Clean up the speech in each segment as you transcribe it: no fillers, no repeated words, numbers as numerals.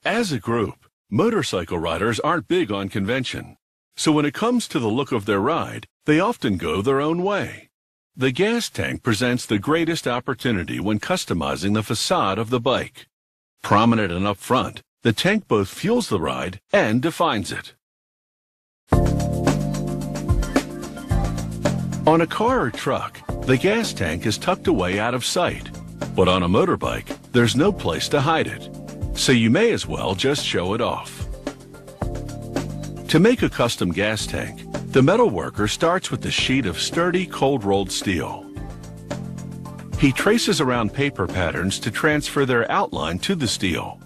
As a group, motorcycle riders aren't big on convention, so when it comes to the look of their ride, they often go their own way. The gas tank presents the greatest opportunity when customizing the facade of the bike. Prominent and up front, the tank both fuels the ride and defines it. On a car or truck, the gas tank is tucked away out of sight, but on a motorbike, there's no place to hide it. So you may as well just show it off. To make a custom gas tank, the metal worker starts with a sheet of sturdy, cold-rolled steel. He traces around paper patterns to transfer their outline to the steel.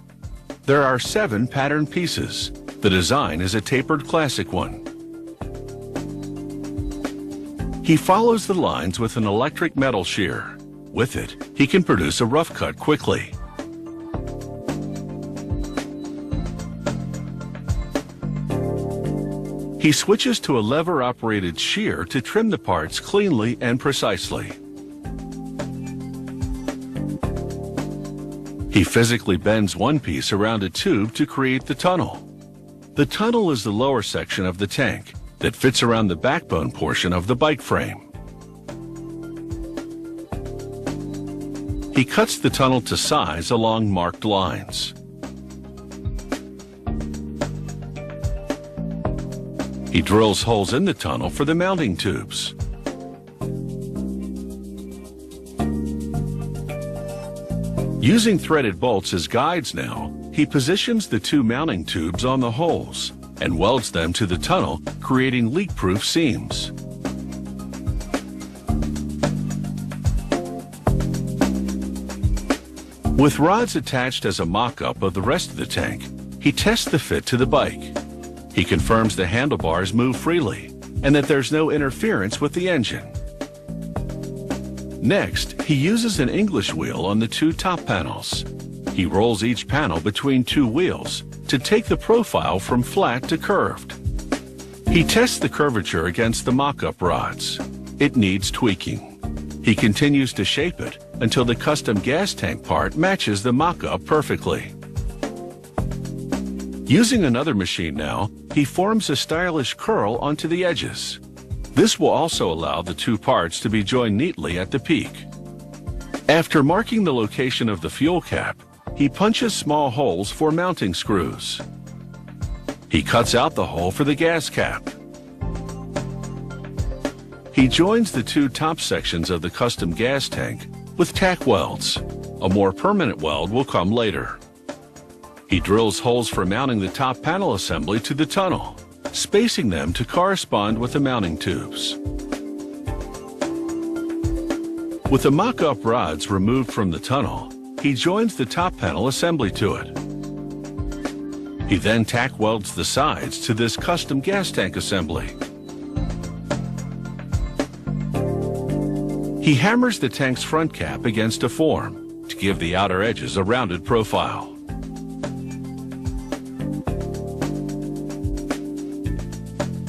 There are 7 pattern pieces. The design is a tapered classic one. He follows the lines with an electric metal shear. With it, he can produce a rough cut quickly. He switches to a lever-operated shear to trim the parts cleanly and precisely. He physically bends one piece around a tube to create the tunnel. The tunnel is the lower section of the tank that fits around the backbone portion of the bike frame. He cuts the tunnel to size along marked lines. He drills holes in the tunnel for the mounting tubes. Using threaded bolts as guides now, he positions the 2 mounting tubes on the holes and welds them to the tunnel, creating leak-proof seams. With rods attached as a mock-up of the rest of the tank, he tests the fit to the bike. He confirms the handlebars move freely and that there's no interference with the engine. Next, he uses an English wheel on the 2 top panels. He rolls each panel between 2 wheels to take the profile from flat to curved. He tests the curvature against the mock-up rods. It needs tweaking. He continues to shape it until the custom gas tank part matches the mock-up perfectly. Using another machine now, he forms a stylish curl onto the edges. This will also allow the 2 parts to be joined neatly at the peak. After marking the location of the fuel cap, he punches small holes for mounting screws. He cuts out the hole for the gas cap. He joins the 2 top sections of the custom gas tank with tack welds. A more permanent weld will come later. He drills holes for mounting the top panel assembly to the tunnel, spacing them to correspond with the mounting tubes. With the mock-up rods removed from the tunnel, he joins the top panel assembly to it. He then tack welds the sides to this custom gas tank assembly. He hammers the tank's front cap against a form to give the outer edges a rounded profile.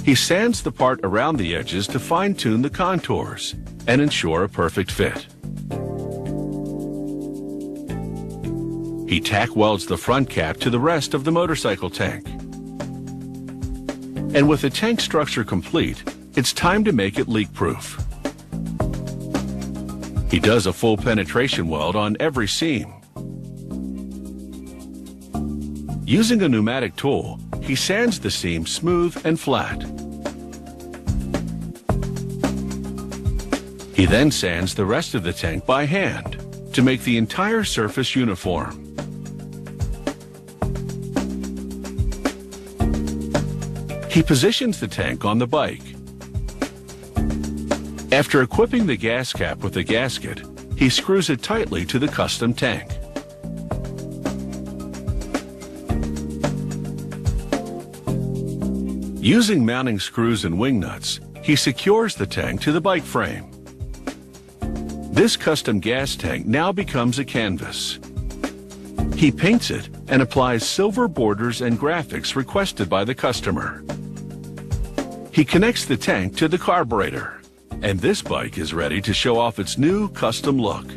He sands the part around the edges to fine-tune the contours and ensure a perfect fit. He tack welds the front cap to the rest of the motorcycle tank. And with the tank structure complete, it's time to make it leak-proof. He does a full penetration weld on every seam. Using a pneumatic tool, he sands the seam smooth and flat. He then sands the rest of the tank by hand to make the entire surface uniform. He positions the tank on the bike. After equipping the gas cap with a gasket, he screws it tightly to the custom tank. Using mounting screws and wing nuts, he secures the tank to the bike frame. This custom gas tank now becomes a canvas. He paints it and applies silver borders and graphics requested by the customer. He connects the tank to the carburetor, and this bike is ready to show off its new custom look.